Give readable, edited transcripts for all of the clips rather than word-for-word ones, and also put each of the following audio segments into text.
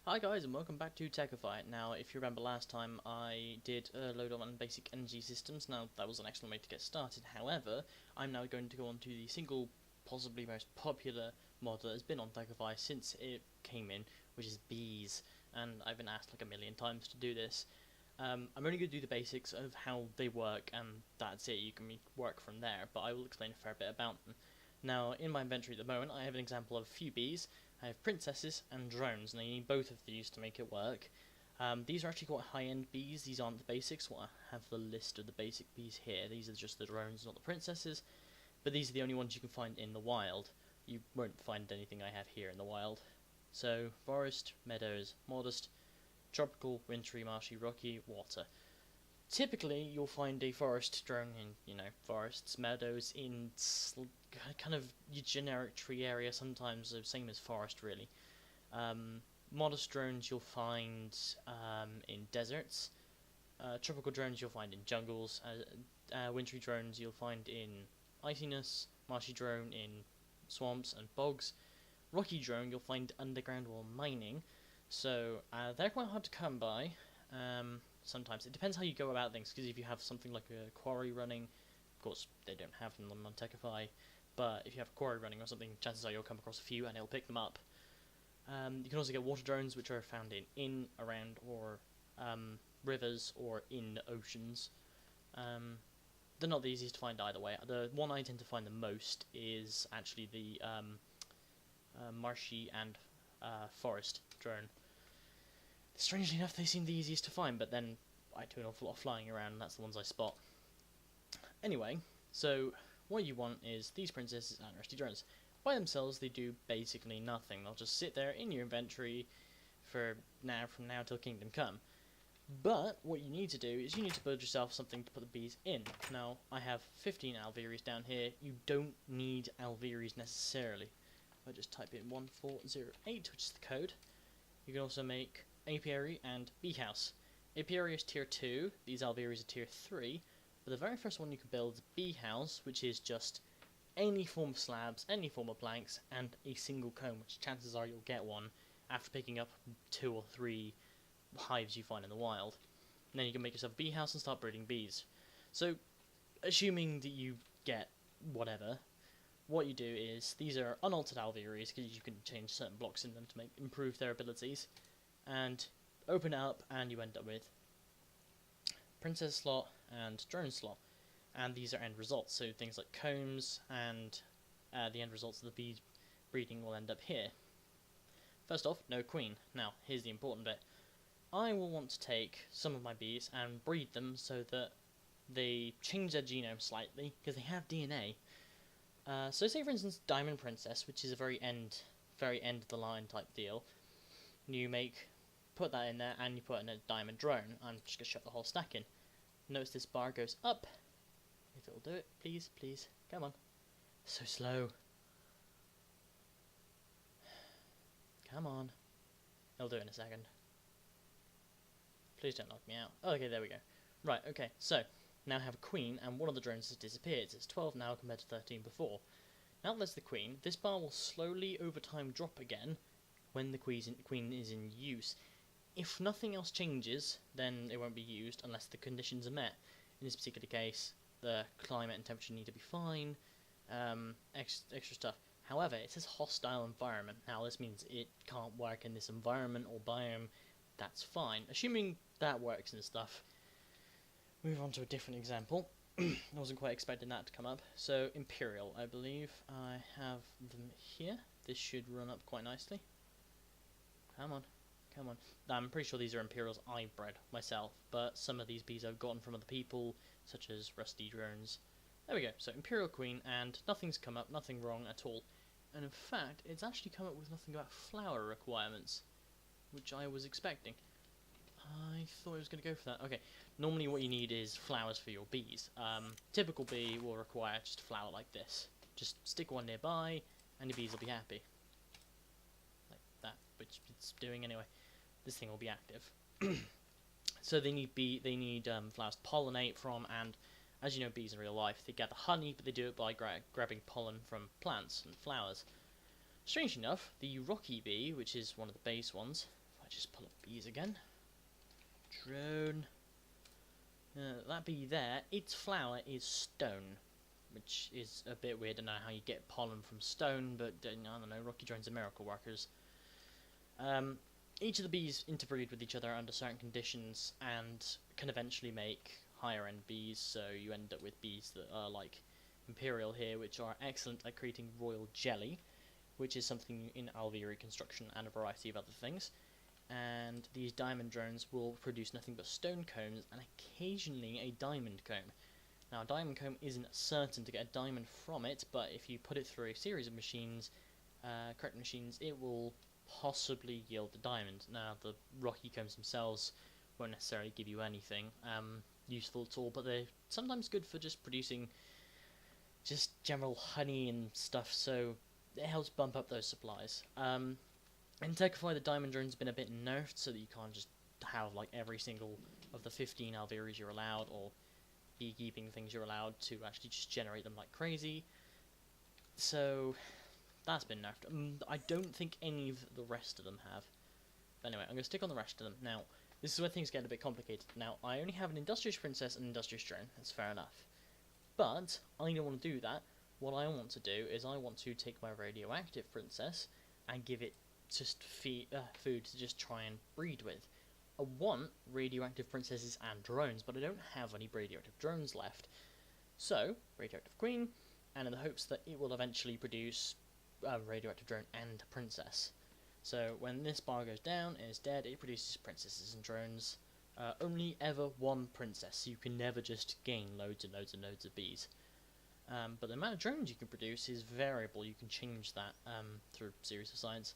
Hi guys and welcome back to Tekkify. Now if you remember last time I did a load on basic energy systems. Now that was an excellent way to get started, however I'm now going to go on to the single possibly most popular mod that has been on Tekkify since it came in, which is bees, and I've been asked like a million times to do this. I'm only going to do the basics of how they work and that's it. You can work from there, but I will explain a fair bit about them. Now in my inventory at the moment I have an example of a few bees. I have princesses and drones, and I need both of these to make it work. These are actually quite high-end bees. These aren't the basics. Well, I have the list of the basic bees here. These are just the drones, not the princesses. But these are the only ones you can find in the wild. You won't find anything I have here in the wild. So, forest, meadows, modest, tropical, wintry, marshy, rocky, water. Typically, you'll find a forest drone in, forests, meadows, in kind of your generic tree area, sometimes the same as forest, really. Modest drones you'll find in deserts. Tropical drones you'll find in jungles. Wintry drones you'll find in iciness. Marshy drone in swamps and bogs. Rocky drone you'll find underground while mining. So they're quite hard to come by. Sometimes it depends how you go about things, because if you have something like a quarry running, of course they don't have them on Tekkify, but if you have a quarry running or something, chances are you'll come across a few and it'll pick them up. You can also get water drones, which are found in, around, or rivers or in oceans. They're not the easiest to find either way. The one I tend to find the most is actually the marshy and forest drone. Strangely enough, they seem the easiest to find, but then I do an awful lot of flying around, and that's the ones I spot. Anyway, so what you want is these princesses and rusty drones. By themselves, they do basically nothing. They'll just sit there in your inventory from now till Kingdom Come. But what you need to do is you need to build yourself something to put the bees in. Now, I have 15 alvearies down here. You don't need alvearies necessarily. I just type in 1408, which is the code. You can also make apiary and bee house. Apiary is tier 2, these alvearies are tier 3, but the very first one you can build is bee house, which is just any form of slabs, any form of planks, and a single comb, which chances are you'll get one after picking up 2 or 3 hives you find in the wild. And then you can make yourself a bee house and start breeding bees. So, assuming that you get whatever, what you do is, these are unaltered alvearies, because you can change certain blocks in them to improve their abilities, and open it up and you end up with princess slot and drone slot, and these are end results, so things like combs and the end results of the bee breeding will end up here. First off, no queen. Now here's the important bit. I will want to take some of my bees and breed them so that they change their genome slightly, because they have DNA. So say for instance Diamond Princess, which is a very end of the line type deal. You put that in there and you put in a diamond drone. I'm just going to shove the whole stack in. Notice this bar goes up. If it'll do it, please, please, come on. So slow. Come on. It'll do it in a second. Please don't knock me out. Oh, okay, there we go. Right, okay, so now I have a queen and one of the drones has disappeared. It's 12 now compared to 13 before. Now that there's the queen, this bar will slowly over time drop again when the queen is in use. If nothing else changes, then it won't be used unless the conditions are met. In this particular case, the climate and temperature need to be fine, extra stuff. However, it says hostile environment. Now this means it can't work in this environment or biome. That's fine. Assuming that works and stuff, move on to a different example. I wasn't quite expecting that to come up. So, Imperial, I believe. I have them here. This should run up quite nicely. Come on, come on. I'm pretty sure these are Imperials I bred myself, but some of these bees I've gotten from other people, such as Rusty Drones. There we go, so Imperial Queen, and nothing's come up, nothing wrong at all. And in fact, it's actually come up with nothing about flower requirements, which I was expecting. I thought it was going to go for that. Okay, normally what you need is flowers for your bees. Typical bee will require just a flower like this. Just stick one nearby, and your bees will be happy. That, which it's doing anyway. This thing will be active. So they need flowers to pollinate from, and as you know, bees in real life, they gather honey, but they do it by grabbing pollen from plants and flowers. Strangely enough, the rocky bee, which is one of the base ones, if I just pull up bees again. Drone. That bee there, its flower is stone, which is a bit weird. I don't know how you get pollen from stone, but I don't know, rocky drones are miracle workers. Each of the bees interbreed with each other under certain conditions and can eventually make higher end bees, so you end up with bees that are like Imperial here, which are excellent at creating royal jelly, which is something in alveoli construction and a variety of other things. And these diamond drones will produce nothing but stone combs and occasionally a diamond comb. Now, a diamond comb isn't certain to get a diamond from it, but if you put it through a series of machines, correct machines, it will possibly yield the diamond. Now, the rocky combs themselves won't necessarily give you anything useful at all, but they're sometimes good for just producing just general honey and stuff, so it helps bump up those supplies. In Tekkify, the diamond drone's been a bit nerfed so that you can't just have like every single of the 15 alveolis you're allowed, or beekeeping things you're allowed to actually just generate them like crazy. So that's been nerfed. I don't think any of the rest of them have. But anyway, I'm going to stick on the rest of them. Now, this is where things get a bit complicated. Now, I only have an Industrious Princess and an Industrious Drone. That's fair enough. But I don't want to do that. What I want to do is I want to take my Radioactive Princess and give it just food to just try and breed with. I want radioactive princesses and drones, but I don't have any radioactive drones left. So, radioactive queen, and in the hopes that it will eventually produce a radioactive drone and a princess. So when this bar goes down and is dead, it produces princesses and drones. Only ever one princess, so you can never just gain loads and loads and loads of bees. But the amount of drones you can produce is variable. You can change that through a series of science.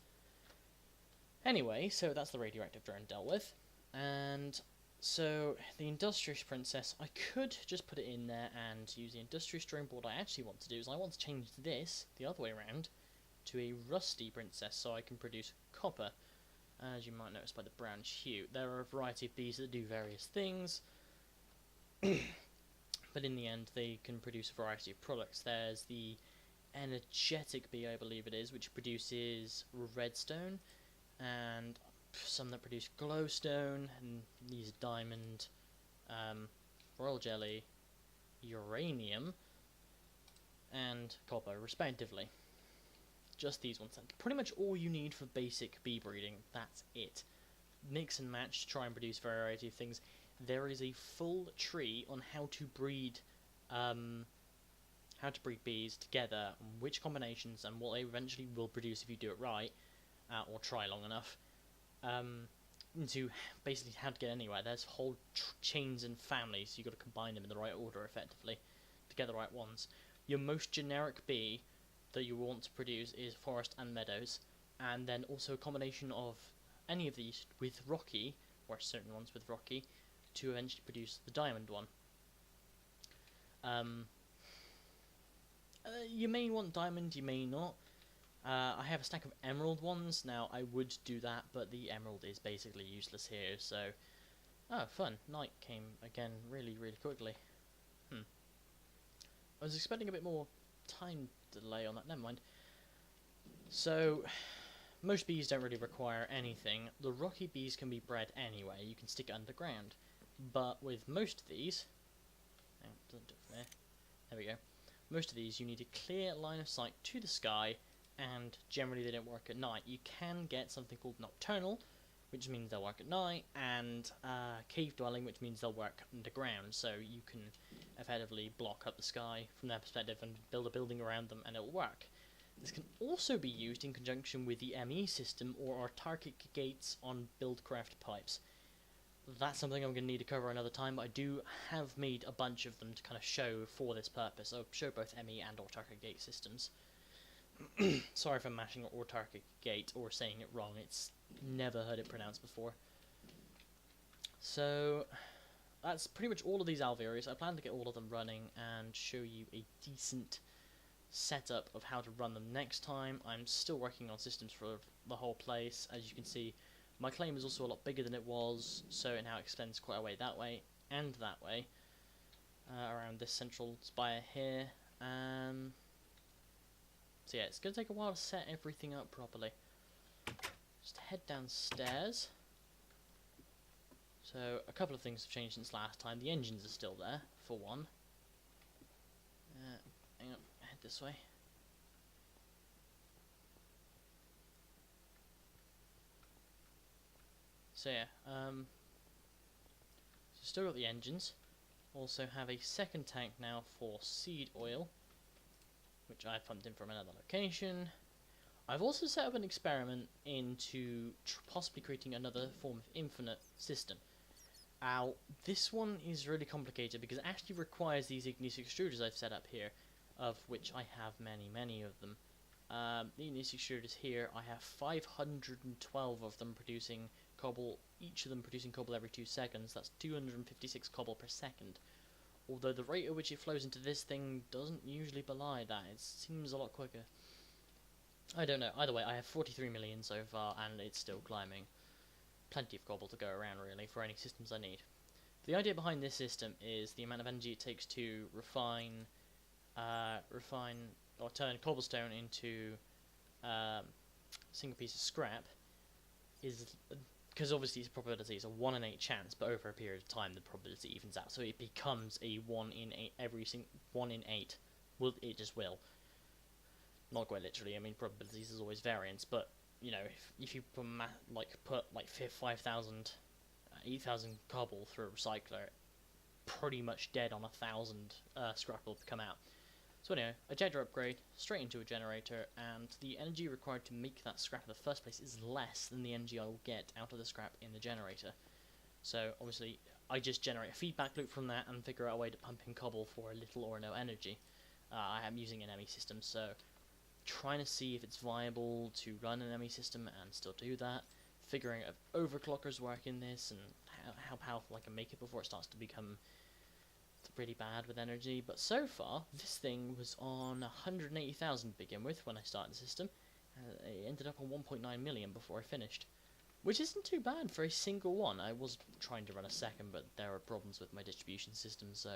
Anyway, so that's the radioactive drone dealt with. And so the Industrious Princess, I could just put it in there and use the Industrious Drone, but what I actually want to do is I want to change this, the other way around, to a Rusty Princess so I can produce copper, as you might notice by the brownish hue. There are a variety of bees that do various things, but in the end they can produce a variety of products. There's the Energetic bee, I believe it is, which produces redstone, and some that produce glowstone, and these diamond, royal jelly, uranium, and copper, respectively. Just these ones. Pretty much all you need for basic bee breeding. That's it. Mix and match to try and produce a variety of things. There is a full tree on how to breed bees together, which combinations, and what they eventually will produce if you do it right, or try long enough. Into basically how to get anywhere. There's whole chains and families, so you've got to combine them in the right order effectively to get the right ones. Your most generic bee that you want to produce is forest and meadows, and then also a combination of any of these with rocky, or certain ones with rocky, to eventually produce the diamond one. You may want diamond, you may not. I have a stack of emerald ones. Now, I would do that, but the emerald is basically useless here, so... Oh, fun. Night came again really, really quickly. I was expecting a bit more time delay on that. Never mind. So, most bees don't really require anything. The rocky bees can be bred anyway. You can stick it underground. But with most of these... There we go. Most of these, you need a clear line of sight to the sky, and generally they don't work at night. You can get something called nocturnal, which means they'll work at night, and cave dwelling, which means they'll work underground, so you can effectively block up the sky from their perspective and build a building around them, and it'll work. This can also be used in conjunction with the ME system or autarkic gates on buildcraft pipes. That's something I'm going to need to cover another time, but I do have made a bunch of them to kind of show for this purpose. I'll show both ME and autarkic gate systems. Sorry if I'm mashing autarkic gate or saying it wrong, it's never heard it pronounced before. So that's pretty much all of these alveolis. I plan to get all of them running and show you a decent setup of how to run them next time. I'm still working on systems for the whole place. As you can see, my claim is also a lot bigger than it was, so it now extends quite a way that way and that way, around this central spire here. So yeah, it's going to take a while to set everything up properly. Just head downstairs. So a couple of things have changed since last time. The engines are still there, for one. Hang on, head this way. So yeah, so still got the engines. Also have a second tank now for seed oil, which I pumped in from another location. I've also set up an experiment into possibly creating another form of infinite system. Now, this one is really complicated because it actually requires these igneous extruders I've set up here, of which I have many of them. The igneous extruders here, I have 512 of them producing cobble, each of them producing cobble every 2 seconds. That's 256 cobble per second. Although the rate at which it flows into this thing doesn't usually belie that. It seems a lot quicker. I don't know. Either way, I have 43 million so far, and it's still climbing. Plenty of cobble to go around, really, for any systems I need. The idea behind this system is the amount of energy it takes to refine or turn cobblestone into a single piece of scrap is, because obviously its probability is a 1 in 8 chance, but over a period of time the probability evens out, so it becomes a 1 in 8 1 in 8. Well, it just will. Not quite literally. I mean, probabilities is always variance, but you know, if you put 5,000, 8,000 cobble through a recycler, pretty much dead on 1,000 scrap will come out. So anyway, a generator upgrade straight into a generator, and the energy required to make that scrap in the first place is less than the energy I will get out of the scrap in the generator. So obviously, I just generate a feedback loop from that and figure out a way to pump in cobble for little or no energy. I am using an ME system, so trying to see if it's viable to run an ME system and still do that, figuring out if overclockers work in this and how powerful I can make it before it starts to become pretty bad with energy. But so far, this thing was on 180,000 to begin with when I started the system. It ended up on 1.9 million before I finished, which isn't too bad for a single one. I was trying to run a second, but there were problems with my distribution system, so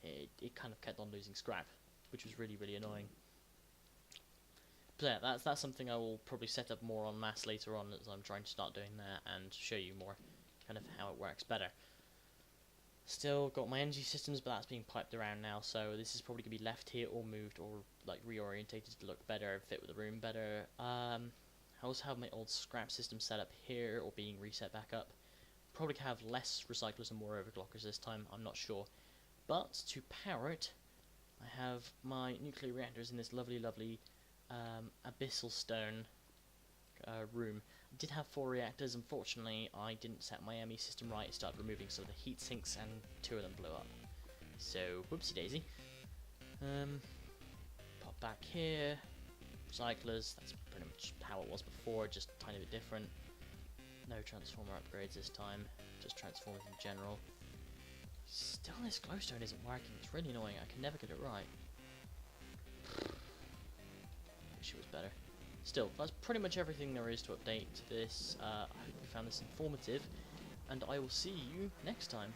it kind of kept on losing scrap, which was really annoying. But yeah, that's something I will probably set up more on mass later on, as I'm trying to start doing that and show you more kind of how it works better. Still got my energy systems, but that's being piped around now, so this is probably going to be left here or moved or like reorientated to look better and fit with the room better. I also have my old scrap system set up here or being reset back up. Probably have less recyclers and more overclockers this time, I'm not sure. But to power it, I have my nuclear reactors in this lovely abyssal stone room. I did have 4 reactors. Unfortunately, I didn't set my ME system right. It started removing some of the heat sinks, and 2 of them blew up. So, whoopsie daisy. Pop back here. Recyclers. That's pretty much how it was before, just a tiny bit different. No transformer upgrades this time. Just transformers in general. Still, this glowstone isn't working. It's really annoying. I can never get it right. Wish it was better. Still, that's pretty much everything there is to update this. I hope you found this informative, and I will see you next time.